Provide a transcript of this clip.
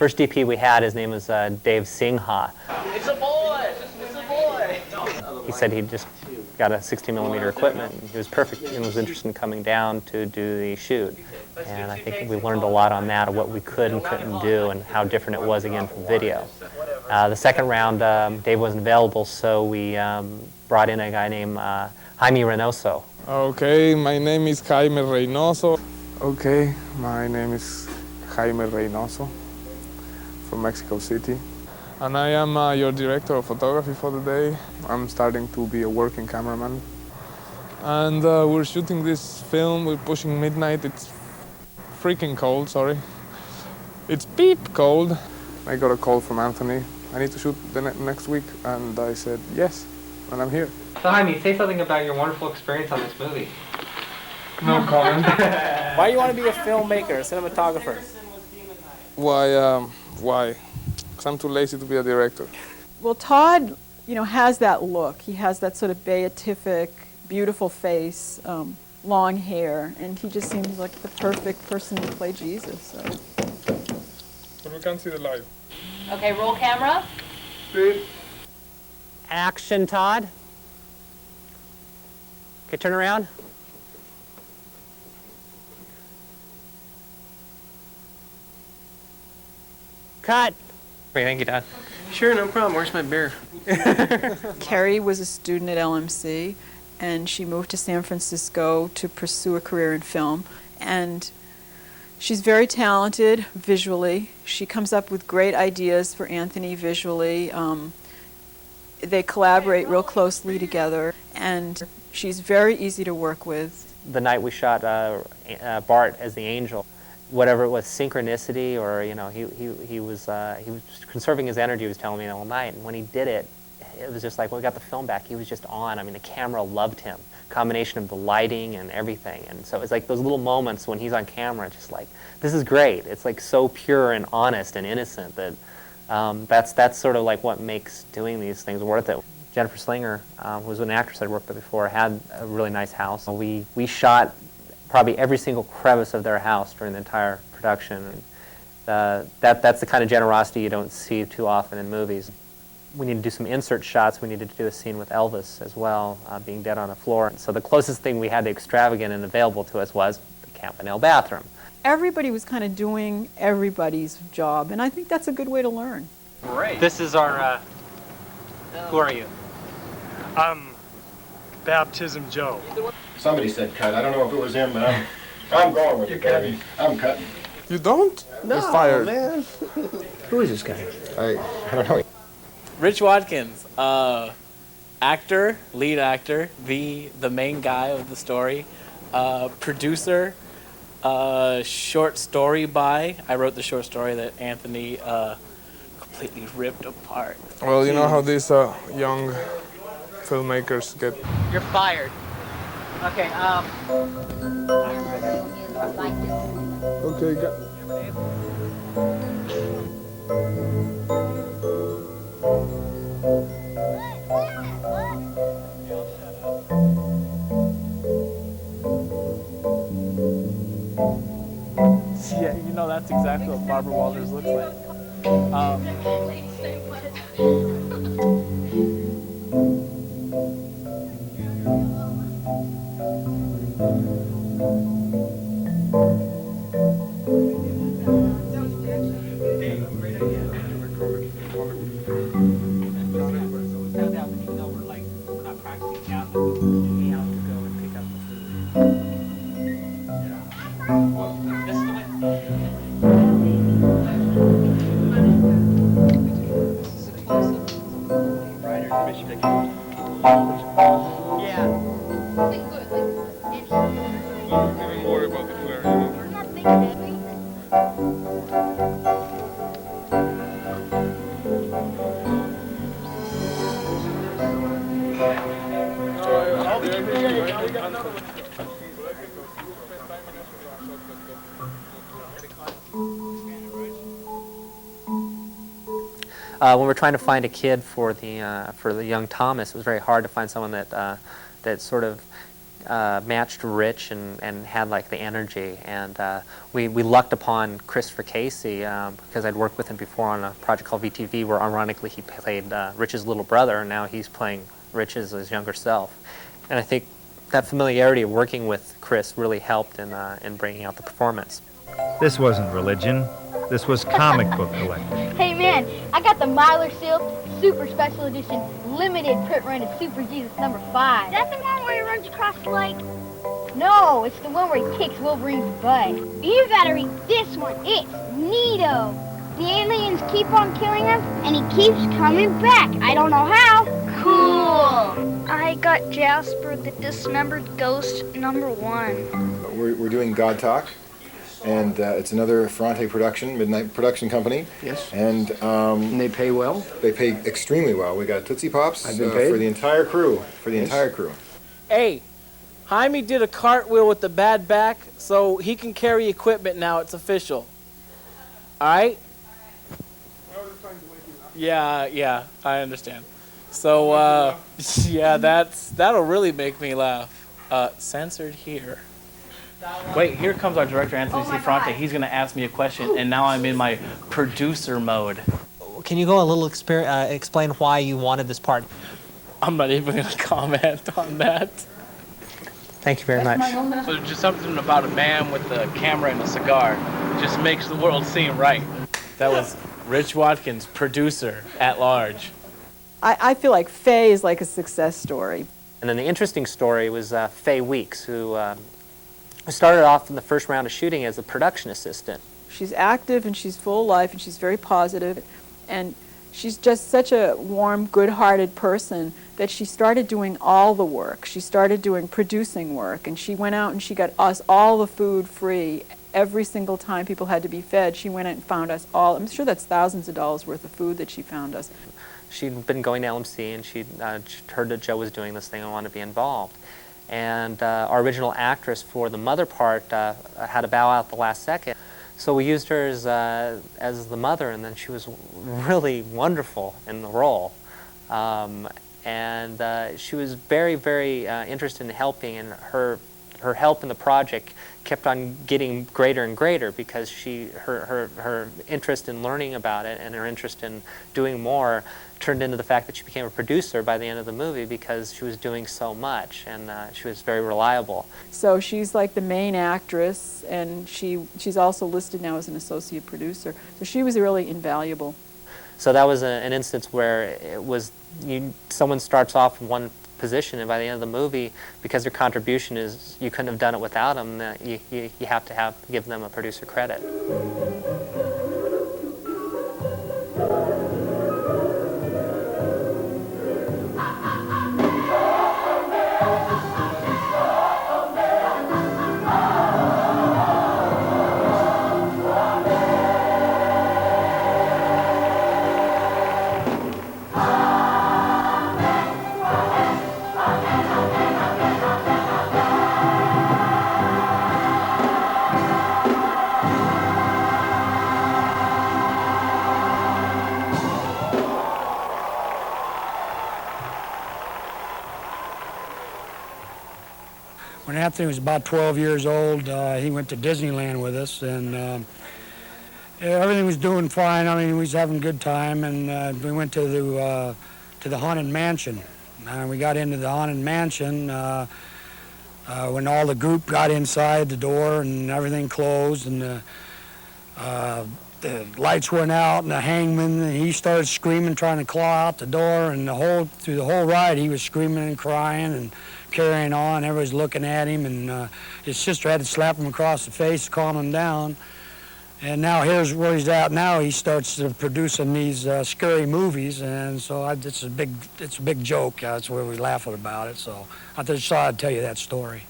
First DP we had, his name was Dave Singha. It's a boy! It's a boy! He said he just got a 60mm equipment. He was perfect and was interested in coming down to do the shoot. And I think we learned a lot on that, of what we could and couldn't do and how different it was again from video. The second round, Dave wasn't available, so we brought in a guy named Jaime Reynoso. Okay, my name is Jaime Reynoso. Okay, my name is Jaime Reynoso from Mexico City. And I am your director of photography for the day. I'm starting to be a working cameraman. And we're shooting this film, we're pushing midnight. It's freaking cold, sorry. It's beep cold. I got a call from Anthony. I need to shoot the next week, and I said yes, and I'm here. So Jaime, say something about your wonderful experience on this movie. No comment. Why do you want to be a filmmaker, a cinematographer? Why? Because I'm too lazy to be a director. Well, Todd, has that look. He has that sort of beatific, beautiful face, long hair, and he just seems like the perfect person to play Jesus. So. But we can't see the light. Okay, roll camera. Speed. Action, Todd. Okay, turn around. Cut. Great, thank you, Todd. Sure, no problem. Where's my beer? Carrie was a student at LMC, and she moved to San Francisco to pursue a career in film. And she's very talented visually. She comes up with great ideas for Anthony visually. They collaborate real closely together, and she's very easy to work with. The night we shot Bart as the angel, whatever it was, synchronicity, or he was conserving his energy. He was telling me all night, and when he did it, it was just like when we got the film back, he was just on. I mean, the camera loved him. Combination of the lighting and everything, and so it's like those little moments when he's on camera, just like, this is great. It's like so pure and honest and innocent that that's sort of like what makes doing these things worth it. Jennifer Slinger, who was an actress I'd worked with before, had a really nice house. We shot probably every single crevice of their house during the entire production. And, that's the kind of generosity you don't see too often in movies. We need to do some insert shots. We needed to do a scene with Elvis as well, being dead on a floor. So the closest thing we had to extravagant and available to us was the Campanile bathroom. Everybody was kind of doing everybody's job, and I think that's a good way to learn. Great. This is our, who are you? I'm Baptism Joe. Somebody said cut. I don't know if it was him, but I'm going with it, baby. I'm cutting. You don't? No, you're fired. Man. Who is this guy? I don't know. Rich Watkins, actor, lead actor, the main guy of the story, producer, short story by. I wrote the short story that Anthony completely ripped apart. Well, you know how these young filmmakers get. You're fired. Okay, Okay, Yeah, that's exactly what Barbara Walters looks like. When we're trying to find a kid for the young Thomas, it was very hard to find someone that sort of matched Rich and had like the energy. And we lucked upon Christopher Casey because I'd worked with him before on a project called VTV, where ironically he played Rich's little brother, and now he's playing Rich as his younger self. And I think that familiarity of working with Chris really helped in bringing out the performance. This wasn't religion. This was comic book collecting. Hey man, I got the Myler Silk Super Special Edition limited print run of Super Jesus #5. Is that the one where he runs across the lake? No, it's the one where he kicks Wolverine's butt. You gotta read this one. It's neato. The aliens keep on killing him, and he keeps coming back. I don't know how. Cool. I got Jasper the Dismembered Ghost #1. We're doing God Talk, and it's another Ferrante production, Midnight Production Company. Yes. And they pay well? They pay extremely well. We got Tootsie Pops I've been paid. for the entire crew. Entire crew. Hey, Jaime did a cartwheel with the bad back, so he can carry equipment now. It's official. All right? Yeah, I understand. So, yeah, that'll really make me laugh. Censored here. Wait, here comes our director, Anthony C. Ferrante. He's going to ask me a question, and now I'm in my producer mode. Can you go a little explain why you wanted this part? I'm not even going to comment on that. Thank you very much. So just something about a man with a camera and a cigar just makes the world seem right. That was Rich Watkins, producer at large. I feel like Faye is like a success story. And then the interesting story was Fay Weeks, who started off in the first round of shooting as a production assistant. She's active and she's full of life and she's very positive, and she's just such a warm, good-hearted person that she started doing all the work. She started doing producing work, and she went out and she got us all the food free. Every single time people had to be fed, she went out and found us all. I'm sure that's thousands of dollars worth of food that she found us. She'd been going to LMC, and she'd heard that Joe was doing this thing and wanted to be involved. And our original actress for the mother part had to bow out at the last second. So we used her as the mother, and then she was really wonderful in the role. And she was very, very interested in helping, and her help in the project kept on getting greater and greater because her interest in learning about it and her interest in doing more turned into the fact that she became a producer by the end of the movie because she was doing so much, and she was very reliable. So she's like the main actress, and she's also listed now as an associate producer. So she was really invaluable. So that was an instance where it was someone starts off in one position, and by the end of the movie, because their contribution is you couldn't have done it without them, you have to give them a producer credit. When Anthony was about 12 years old, he went to Disneyland with us, and everything was doing fine. I mean, he was having a good time, and we went to the Haunted Mansion. We got into the Haunted Mansion when all the group got inside the door and everything closed, and the lights went out, and the hangman, and he started screaming, trying to claw out the door, and through the whole ride, he was screaming and crying and carrying on. Everybody's looking at him, and his sister had to slap him across the face to calm him down. And now here's where he's at now. He starts producing these scary movies, and so it's a big joke. That's where we laugh about it. So I just thought I'd tell you that story.